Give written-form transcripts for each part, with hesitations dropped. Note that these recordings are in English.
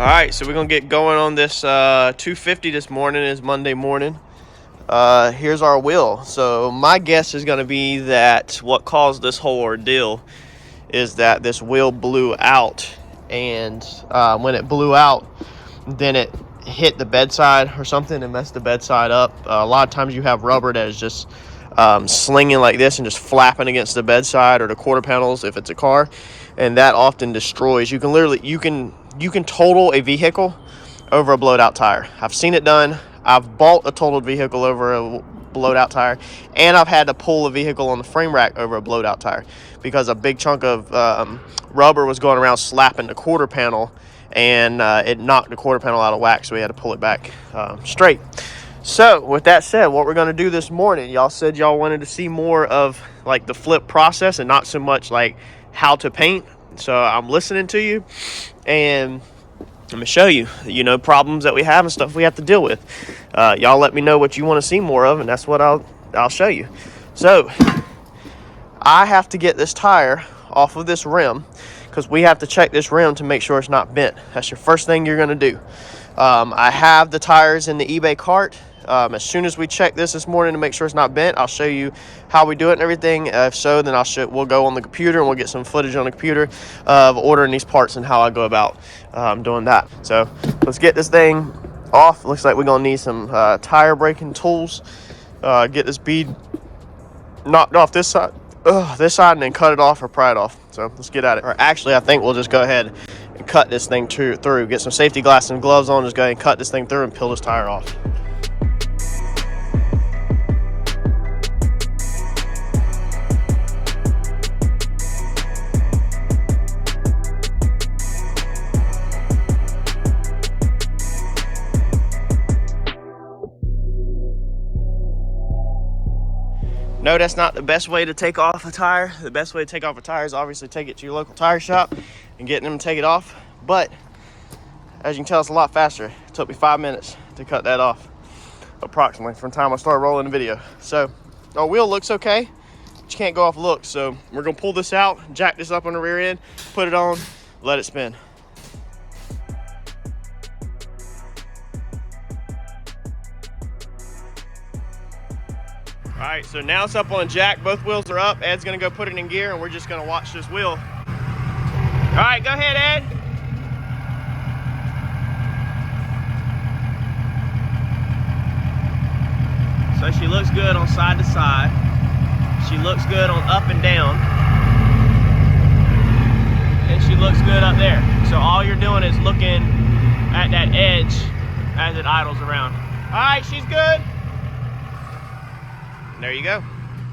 Alright, so we're going to get going on this 250 this morning. It's Monday morning. Here's our wheel. So my guess is going to be that what caused this whole ordeal is that this wheel blew out. And when it blew out, then it hit the bedside or something and messed the bedside up. A lot of times you have rubber that is just slinging like this and just flapping against the bedside or the quarter panels if it's a car, and that often destroys. You can total a vehicle over a blowed out tire. I've seen it done. I've bought a totaled vehicle over a blowed out tire, and I've had to pull a vehicle on the frame rack over a blowed out tire because a big chunk of rubber was going around slapping the quarter panel, and it knocked the quarter panel out of whack, so we had to pull it back straight. So with that said, what we're going to do this morning, y'all said y'all wanted to see more of like the flip process and not so much like how to paint. So I'm listening to you, and I'm gonna show you, problems that we have and stuff we have to deal with. Y'all let me know what you want to see more of, and that's what I'll show you. So I have to get this tire off of this rim because we have to check this rim to make sure it's not bent. That's your first thing you're gonna do. I have the tires in the eBay cart. As soon as we check this morning to make sure it's not bent, I'll show you how we do it and everything. If so, then we'll go on the computer and we'll get some footage on the computer of ordering these parts and how I go about doing that. So let's get this thing off. Looks like we're gonna need some tire breaking tools. Get this bead knocked off this side, and then cut it off or pry it off. So let's get at it. Or actually, I think we'll just go ahead and cut this thing through. Get some safety glasses and gloves on. Just go ahead and cut this thing through and peel this tire off. No, that's not the best way to take off a tire. The best way to take off a tire is obviously take it to your local tire shop and get them to take it off. But as you can tell, it's a lot faster. It took me 5 minutes to cut that off, approximately, from the time I started rolling the video. So our wheel looks okay, but you can't go off looks. So we're gonna pull this out, jack this up on the rear end, put it on, let it spin. All right, so now it's up on a jack. Both wheels are up. Ed's gonna go put it in gear, and we're just gonna watch this wheel. All right, go ahead, Ed. So she looks good on side to side. She looks good on up and down. And she looks good up there. So all you're doing is looking at that edge as it idles around. All right, she's good. There you go.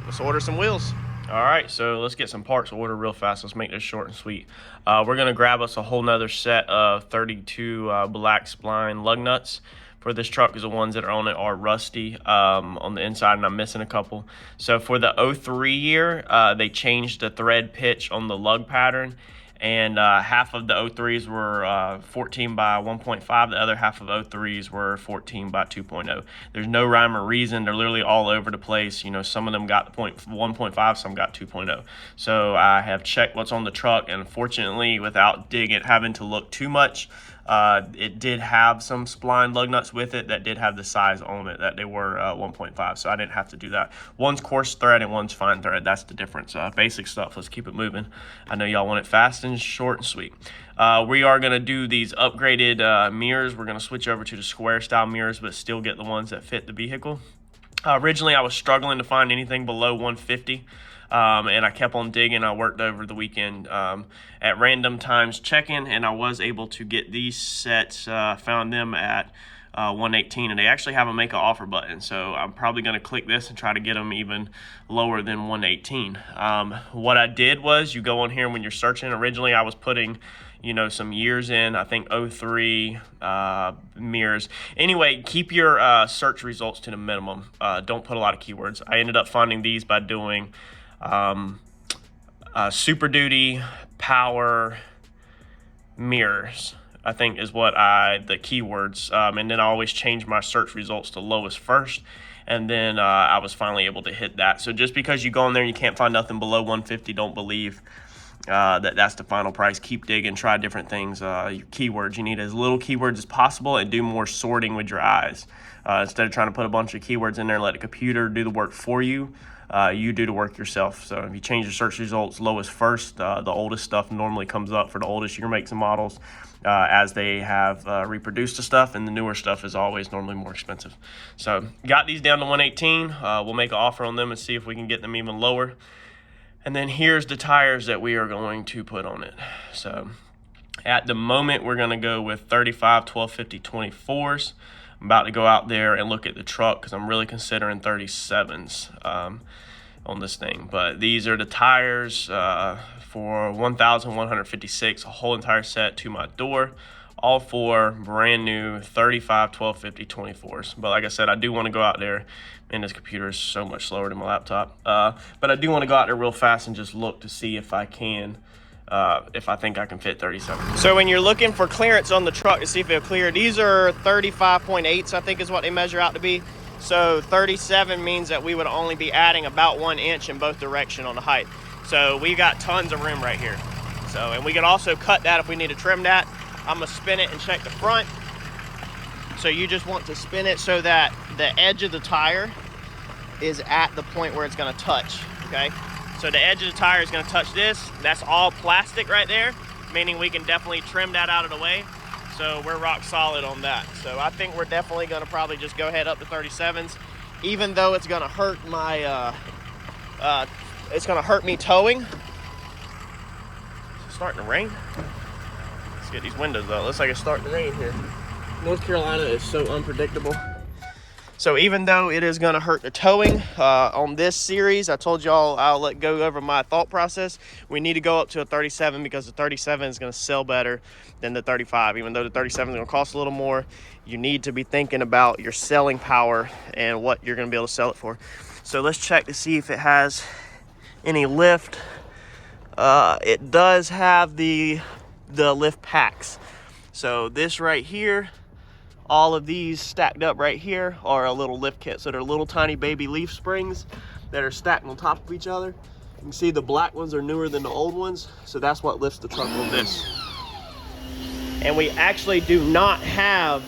Let's order some wheels. All right, so let's get some parts ordered real fast. Let's make this short and sweet. We're gonna grab us a whole nother set of 32 black spline lug nuts for this truck, because the ones that are on it are rusty on the inside, and I'm missing a couple. So for the 03 year, they changed the thread pitch on the lug pattern, and half of the 03s were 14 by 1.5. The other half of 03s were 14 by 2.0. There's no rhyme or reason. They're literally all over the place. Some of them got the 1.5, some got 2.0. So I have checked what's on the truck, and unfortunately, without having to look too much, it did have some spline lug nuts with it that did have the size on it that they were 1.5, so I didn't have to do that. One's coarse thread and one's fine thread. That's the difference. Basic stuff. Let's keep it moving. I know y'all want it fast and short and sweet. We are going to do these upgraded mirrors. We're going to switch over to the square style mirrors, but still get the ones that fit the vehicle. Originally, I was struggling to find anything below 150. And I kept on digging. I worked over the weekend at random times checking, and I was able to get these sets, found them at 118, and they actually have a make an offer button, so I'm probably going to click this and try to get them even lower than 118. What I did was, you go on here when you're searching. Originally I was putting some years in, I think 03 mirrors. Anyway, keep your search results to the minimum. Don't put a lot of keywords. I ended up finding these by doing Superduty power mirrors, I think is what the keywords, and then I always change my search results to lowest first, and then I was finally able to hit that. So just because you go in there and you can't find nothing below 150, don't believe that's the final price. Keep digging, try different things. Your keywords, you need as little keywords as possible and do more sorting with your eyes. Instead of trying to put a bunch of keywords in there and let the computer do the work for you, you do the work yourself. So if you change your search results lowest first, the oldest stuff normally comes up for the oldest year makes and models as they have reproduced the stuff, and the newer stuff is always normally more expensive. So got these down to 118. We'll make an offer on them and see if we can get them even lower. And then here's the tires that we are going to put on it. So at the moment, we're gonna go with 35 1250 24s. I'm about to go out there and look at the truck because I'm really considering 37s on this thing. But these are the tires for 1,156, a whole entire set to my door, all for brand new 35 1250 24s. But like I said, I do want to go out there, and this computer is so much slower than my laptop. But I do want to go out there real fast and just look to see if I can, if I think I can fit 37. So when you're looking for clearance on the truck to see if it'll clear, these are 35.8s, I think is what they measure out to be. So 37 means that we would only be adding about 1 inch in both direction on the height. So we got tons of room right here. So, and we can also cut that if we need to trim that. I'm gonna spin it and check the front. So you just want to spin it so that the edge of the tire is at the point where it's gonna touch, okay? So the edge of the tire is gonna touch this. That's all plastic right there, meaning we can definitely trim that out of the way. So we're rock solid on that. So I think we're definitely gonna probably just go ahead up to 37s, even though it's gonna hurt my, it's gonna hurt me towing. It's starting to rain. Let's get these windows up. Looks like it's starting to rain here. North Carolina is so unpredictable. So even though it is going to hurt the towing on this series, I told y'all I'll go over my thought process. We need to go up to a 37 because the 37 is going to sell better than the 35. Even though the 37 is going to cost a little more, you need to be thinking about your selling power and what you're going to be able to sell it for. So let's check to see if it has any lift. It does have the lift packs. So this right here, all of these stacked up right here are a little lift kit. So they're little tiny baby leaf springs that are stacked on top of each other. You can see the black ones are newer than the old ones. So that's what lifts the truck on this. And we actually do not have,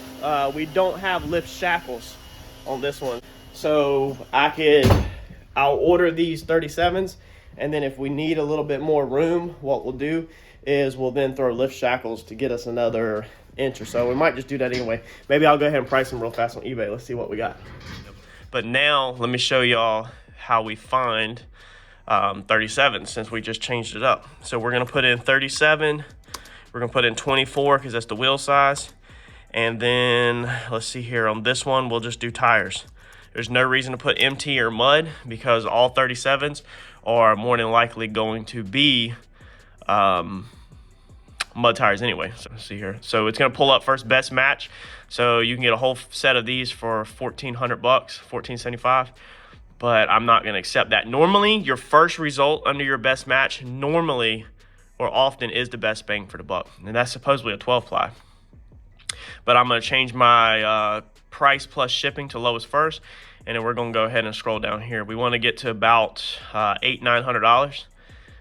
we don't have lift shackles on this one. So I'll order these 37s. And then if we need a little bit more room, what we'll do is we'll then throw lift shackles to get us another inch or so. We might just do that anyway. Maybe I'll go ahead and price them real fast on eBay. Let's see what we got. But now let me show y'all how we find 37 since we just changed it up. So we're gonna put in 37. We're gonna put in 24 because that's the wheel size. And then let's see here on this one, we'll just do tires. There's no reason to put MT or mud because all 37s are more than likely going to be mud tires anyway. So let's see here. So it's gonna pull up first best match. So you can get a whole set of these for $1,400, $1,475. But I'm not gonna accept that. Normally, your first result under your best match normally or often is the best bang for the buck, and that's supposedly a 12 ply. But I'm gonna change my price plus shipping to lowest first, and then we're gonna go ahead and scroll down here. We want to get to about $800-900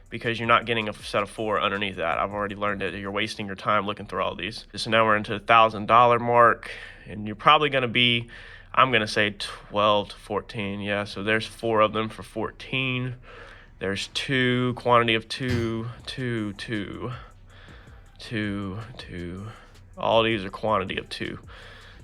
because you're not getting a set of 4 underneath that. I've already learned that you're wasting your time looking through all these. So now we're into the $1,000 mark, and you're probably gonna be, I'm gonna say 12 to 14. Yeah, so there's 4 of them for 14. There's 2, quantity of 2, 2, 2, 2, 2. All these are quantity of 2.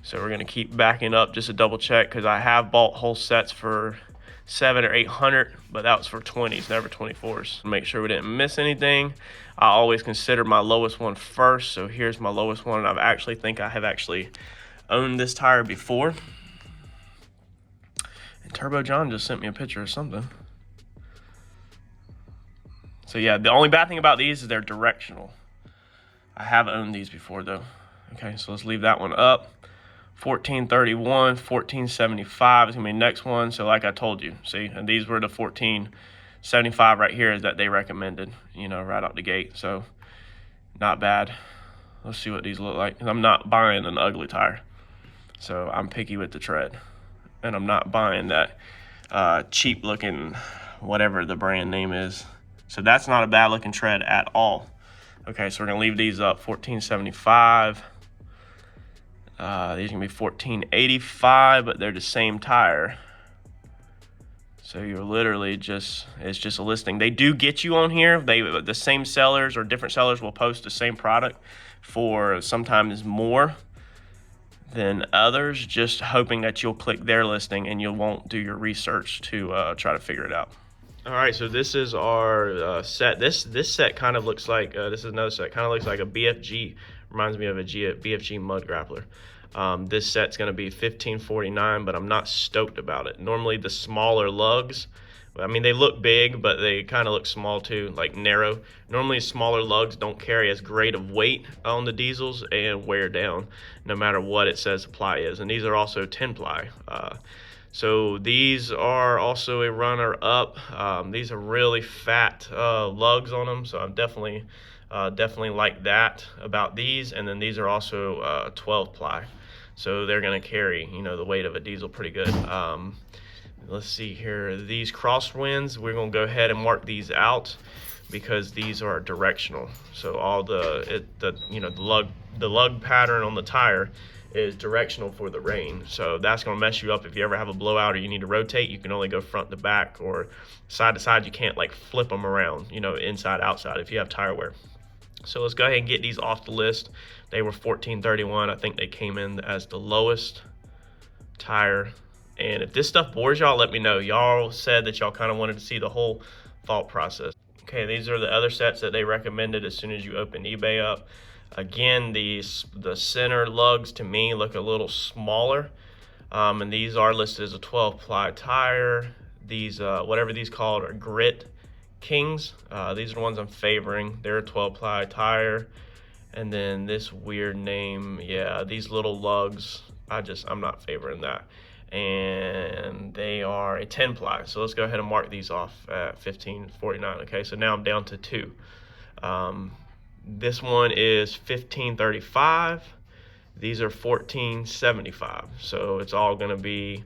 So we're gonna keep backing up just to double check because I have bought whole sets for $700 or $800, but that was for 20s, never 24s. Make sure we didn't miss anything. I always consider my lowest one first. So here's my lowest one. I actually think I have actually owned this tire before. And Turbo John just sent me a picture of something. So yeah, the only bad thing about these is they're directional. I have owned these before though. Okay, so let's leave that one up. 1431, 1475 is gonna be the next one. So like I told you, see, and these were the 1475 right here is that they recommended, you know, right out the gate. So not bad. Let's see what these look like. I'm not buying an ugly tire. So I'm picky with the tread. And I'm not buying that cheap looking, whatever the brand name is. So that's not a bad looking tread at all. Okay, so we're gonna leave these up, $14.75. These can be $14.85, but they're the same tire. So you're literally it's just a listing. They do get you on here. The same sellers or different sellers will post the same product for sometimes more than others, just hoping that you'll click their listing and you won't do your research to try to figure it out. All right, so this is our set. This set kind of looks like, this is another set, kind of looks like a BFG, reminds me of a BFG mud grappler. This set's gonna be $15.49, but I'm not stoked about it. Normally the smaller lugs, I mean, they look big, but they kind of look small too, like narrow. Normally smaller lugs don't carry as great of weight on the diesels and wear down no matter what it says the ply is. And these are also 10 ply. So these are also a runner up. These are really fat lugs on them, so I'm definitely like that about these. And then these are also 12 ply, so they're gonna carry, you know, the weight of a diesel pretty good. Let's see here, these crosswinds, we're gonna go ahead and mark these out because these are directional. So all the lug pattern on the tire is directional for the rain. So that's gonna mess you up if you ever have a blowout or you need to rotate. You can only go front to back or side to side. You can't like flip them around, you know, inside outside if you have tire wear. So let's go ahead and get these off the list. They were $14.31. I think they came in as the lowest tire. And if this stuff bores y'all, let me know. Y'all said that y'all kind of wanted to see the whole thought process. Okay, these are the other sets that they recommended as soon as you open eBay up. Again, the center lugs to me look a little smaller. And these are listed as a 12 ply tire. These, whatever these called, are Grit Kings. These are the ones I'm favoring. They're a 12 ply tire. And then this weird name, yeah, these little lugs, I'm not favoring that. And they are a 10 ply. So let's go ahead and mark these off at $15.49. Okay, so now I'm down to two. This one is $15.35. These are $14.75. So it's all gonna be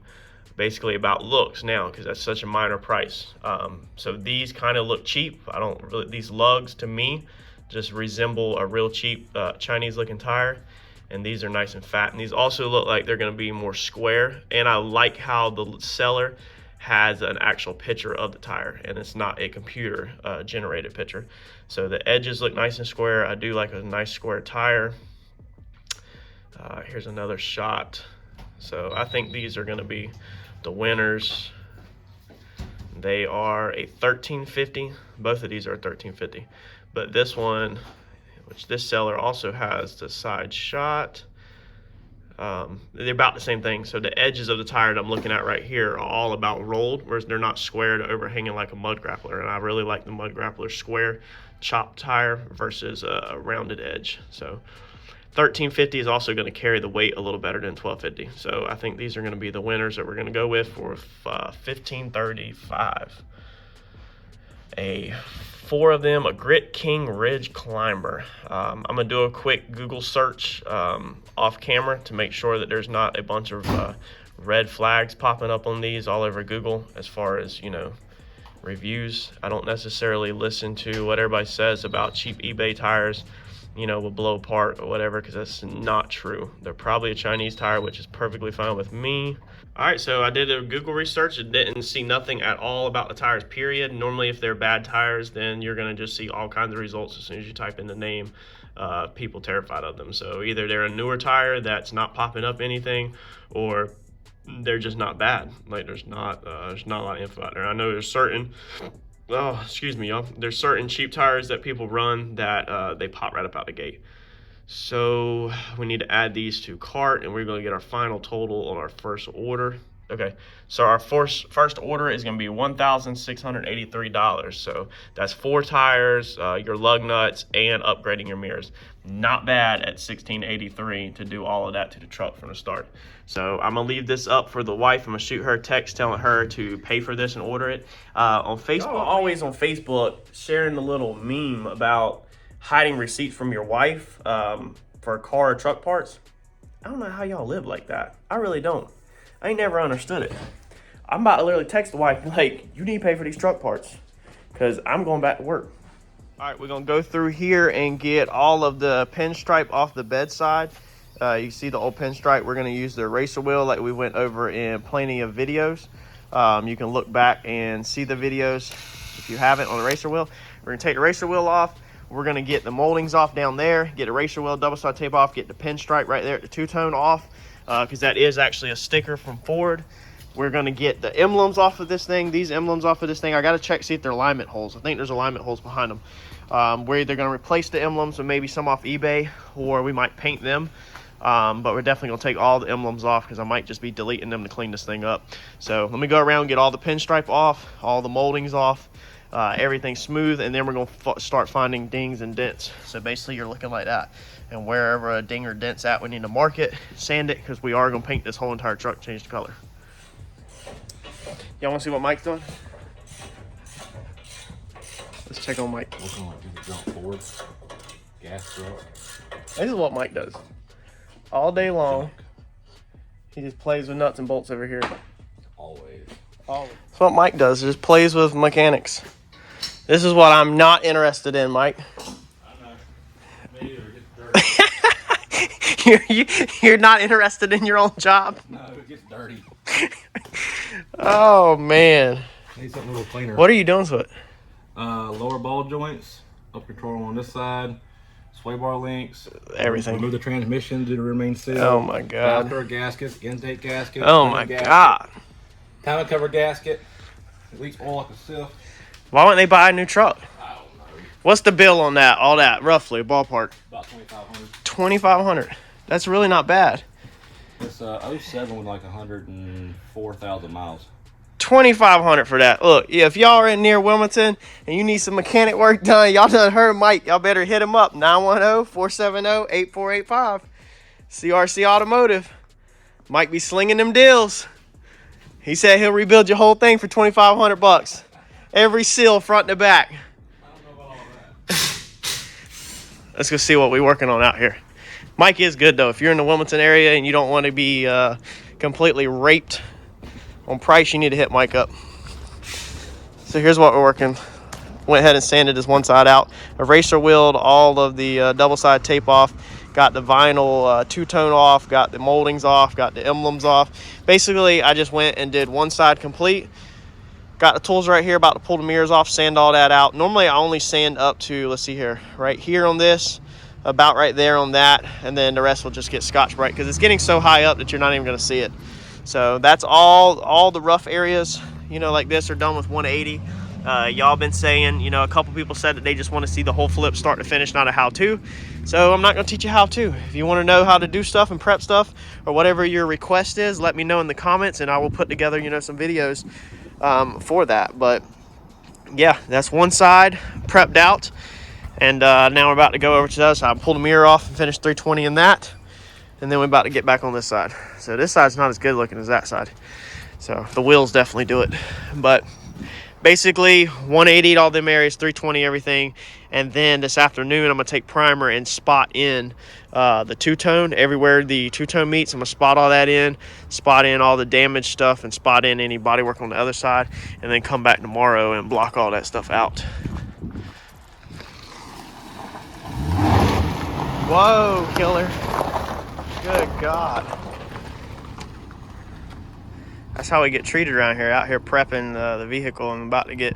basically about looks now because that's such a minor price. So these kind of look cheap. These lugs to me just resemble a real cheap Chinese looking tire. And these are nice and fat. And these also look like they're gonna be more square. And I like how the seller has an actual picture of the tire and it's not a computer generated picture. So the edges look nice and square. I do like a nice square tire. Here's another shot. So I think these are gonna be the winners. They are a $13.50. Both of these are $13.50. But this one, which this seller also has the side shot, they're about the same thing. So the edges of the tire that I'm looking at right here are all about rolled, whereas they're not squared overhanging like a mud grappler. And I really like the mud grappler square chopped tire versus a rounded edge. So $13.50 is also going to carry the weight a little better than $12.50. So I think these are going to be the winners that we're going to go with for $15.35. Four of them, a Grit King Ridge Climber. I'm gonna do a quick Google search off camera to make sure that there's not a bunch of red flags popping up on these all over Google as far as, you know, reviews. I don't necessarily listen to what everybody says about cheap eBay tires, you know, will blow apart or whatever, because that's not true. They're probably a Chinese tire, which is perfectly fine with me. All right, so I did a Google research and didn't see nothing at all about the tires, period. Normally, if they're bad tires, then you're gonna just see all kinds of results as soon as you type in the name. People terrified of them. So either they're a newer tire that's not popping up anything, or they're just not bad. Like there's not a lot of info out there. I know there's certain, excuse me, y'all. There's certain cheap tires that people run that they pop right up out the gate. So we need to add these to cart, and we're going to get our final total on our first order. Okay, so our first order is going to be $1,683. So that's 4 tires, your lug nuts, and upgrading your mirrors. Not bad at $1,683 to do all of that to the truck from the start. So I'm gonna leave this up for the wife. I'm gonna shoot her a text telling her to pay for this and order it. On Facebook, always on Facebook, sharing the little meme about hiding receipts from your wife for car or truck parts. I don't know how y'all live like that. I really don't. I ain't never understood it. I'm about to literally text the wife like, you need to pay for these truck parts. because I'm going back to work. All right, we're gonna go through here and get all of the pinstripe off the bedside. You see the old pinstripe. We're gonna use the eraser wheel like we went over in plenty of videos. You can look back and see the videos if you haven't on the eraser wheel. We're gonna take the eraser wheel off. We're gonna get the moldings off down there, get the eraser wheel double side tape off, get the pinstripe right there at the two-tone off, because that is actually a sticker from Ford. We're gonna get the emblems off of this thing, these emblems off of this thing. I gotta check, see if they're alignment holes. I think there's alignment holes behind them. We're either gonna replace the emblems with maybe some off eBay, or we might paint them. But we're definitely gonna take all the emblems off because I might just be deleting them to clean this thing up. So let me go around and get all the pinstripe off, all the moldings off, everything smooth, and then we're gonna start finding dings and dents. So basically you're looking like that. And wherever a ding or dent's at, we need to mark it, sand it, because we are gonna paint this whole entire truck, change the color. Y'all wanna see what Mike's doing? Let's check on Mike. Looking like he's a jump forward. Gas truck. This is what Mike does. All day long. He just plays with nuts and bolts over here. Always. That's what Mike does, just plays with mechanics. This is what I'm not interested in, Mike. I know. Me either. It gets dirty. You're not interested in your own job? No, it gets dirty. Oh, man. Need something a little cleaner. What are you doing to it? Lower ball joints, up control on this side, sway bar links, everything. Remove the transmission to remain sealed. Oh my god. Outdoor gaskets, intake gasket. Oh my god. Timing cover gasket. It leaks oil like a sieve. Why wouldn't they buy a new truck? I don't know. What's the bill on that? All that, roughly, ballpark? About $2,500. $2,500. That's really not bad. It's 07 with like 104,000 miles. $2,500 for that. Look, yeah, if y'all are in near Wilmington and you need some mechanic work done, y'all done heard Mike. Y'all better hit him up. 910-470-8485. CRC Automotive. Mike be slinging them deals. He said he'll rebuild your whole thing for $2,500. Every seal front to back. I don't know about all that. Let's go see what we're working on out here. Mike is good though. If you're in the Wilmington area and you don't want to be completely raped on price, you need to hit Mike up. So here's what we're working. Went ahead and sanded this one side out. Eraser wheeled all of the double side tape off. Got the vinyl two-tone off. Got the moldings off. Got the emblems off. Basically, I just went and did one side complete. Got the tools right here. About to pull the mirrors off. Sand all that out. Normally, I only sand up to, let's see here, right here on this. About right there on that. And then the rest will just get Scotch-Brite because it's getting so high up that you're not even going to see it. So that's all the rough areas, you know, like this are done with 180. Y'all been saying, you know, a couple people said that they just want to see the whole flip start to finish, not a how-to. So I'm not going to teach you how to. If you want to know how to do stuff and prep stuff or whatever your request is, let me know in the comments and I will put together, you know, some videos for that. But yeah, that's one side prepped out. And now we're about to go over to the other side. Pull the mirror off and finish 320 in that. And then we're about to get back on this side. So this side's not as good looking as that side. So the wheels definitely do it. But basically 180 all them areas, 320 everything. And then this afternoon I'm gonna take primer and spot in the two-tone. Everywhere the two-tone meets, I'm gonna spot all that in, spot in all the damaged stuff, and spot in any bodywork on the other side. And then come back tomorrow and block all that stuff out. Whoa, killer. Good God. That's how we get treated around here, out here prepping the vehicle and about to get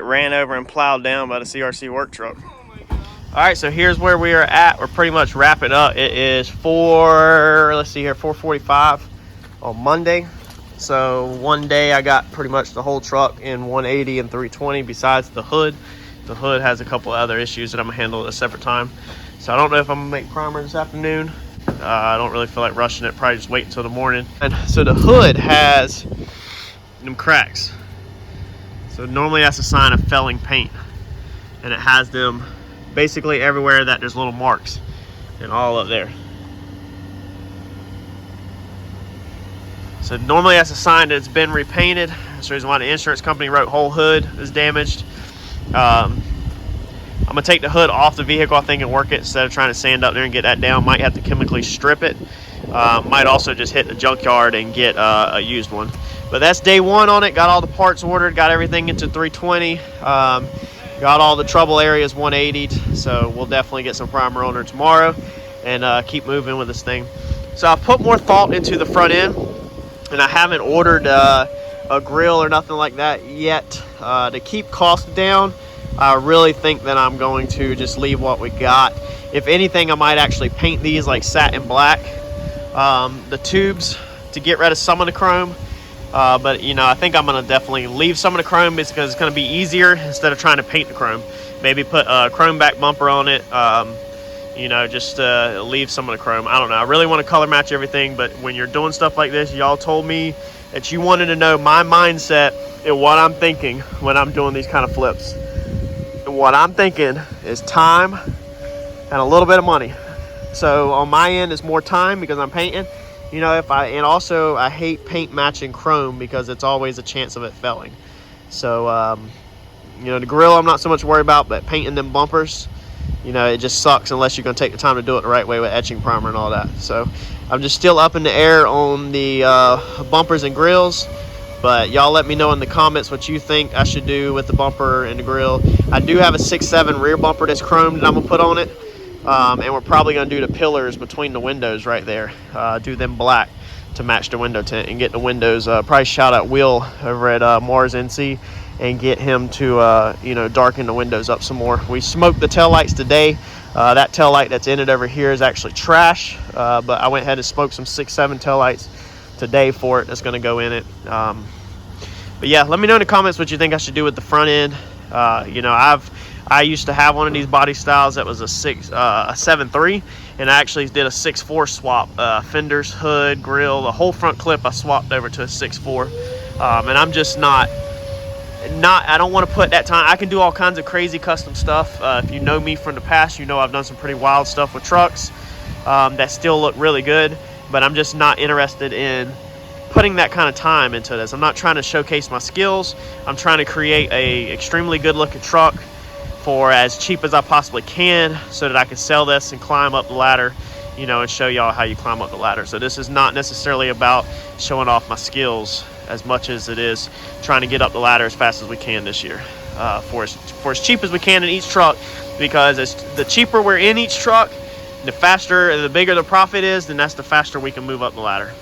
ran over and plowed down by the CRC work truck. Oh my God. All right, so here's where we are at. We're pretty much wrapping up. It is 4:45 on Monday. So one day I got pretty much the whole truck in 180 and 320 besides the hood. The hood has a couple other issues that I'm gonna handle at a separate time. So I don't know if I'm gonna make primer this afternoon. I don't really feel like rushing it. Probably just wait until the morning. And so the hood has them cracks. So normally that's a sign of felling paint. And it has them basically everywhere that there's little marks. And all up there. So normally that's a sign that it's been repainted. That's the reason why the insurance company wrote whole hood is damaged. I'm gonna take the hood off the vehicle, I think, and work it instead of trying to sand up there and get that down. Might have to chemically strip it Might also just hit the junkyard and get a used one. But that's day one on it. Got all the parts ordered, got everything into 320. Got all the trouble areas 180'd, so we'll definitely get some primer on her tomorrow and keep moving with this thing. So I've put more thought into the front end, and I haven't ordered a grill or nothing like that yet. To keep costs down, I really think that I'm going to just leave what we got. If anything, I might actually paint these like satin black. The tubes to get rid of some of the chrome. But you know, I think I'm gonna definitely leave some of the chrome because it's gonna be easier instead of trying to paint the chrome. Maybe put a chrome back bumper on it. You know, just leave some of the chrome. I don't know. I really want to color match everything, but when you're doing stuff like this, y'all told me that you wanted to know my mindset and what I'm thinking when I'm doing these kind of flips. And what I'm thinking is time and a little bit of money. So on my end, it's more time because I'm painting. You know, and also I hate paint matching chrome because it's always a chance of it failing. So, you know, the grill I'm not so much worried about, but painting them bumpers, you know, it just sucks unless you're going to take the time to do it the right way with etching primer and all that. So I'm just still up in the air on the bumpers and grills. But y'all let me know in the comments what you think I should do with the bumper and the grill. I do have a 6.7 rear bumper that's chromed that I'm going to put on it. And we're probably going to do the pillars between the windows right there. Do them black to match the window tint and get the windows. Probably shout out Will over at Mars NC and get him to, you know, darken the windows up some more. We smoked the taillights today. That taillight that's in it over here is actually trash. But I went ahead and smoked some 6.7 taillights today for it. That's going to go in it. But yeah, let me know in the comments what you think I should do with the front end. You know, I used to have one of these body styles that was a 7.3, and I actually did a 6.4 swap. Fenders, hood, grill, the whole front clip I swapped over to a 6.4. And I'm just I don't want to put that time. I can do all kinds of crazy custom stuff. If you know me from the past, you know I've done some pretty wild stuff with trucks that still look really good, but I'm just not interested in putting that kind of time into this. I'm not trying to showcase my skills. I'm trying to create a extremely good looking truck for as cheap as I possibly can so that I can sell this and climb up the ladder, you know, and show y'all how you climb up the ladder. So this is not necessarily about showing off my skills as much as it is trying to get up the ladder as fast as we can this year, for as cheap as we can in each truck, because the cheaper we're in each truck, the faster, the bigger the profit is, then that's the faster we can move up the ladder.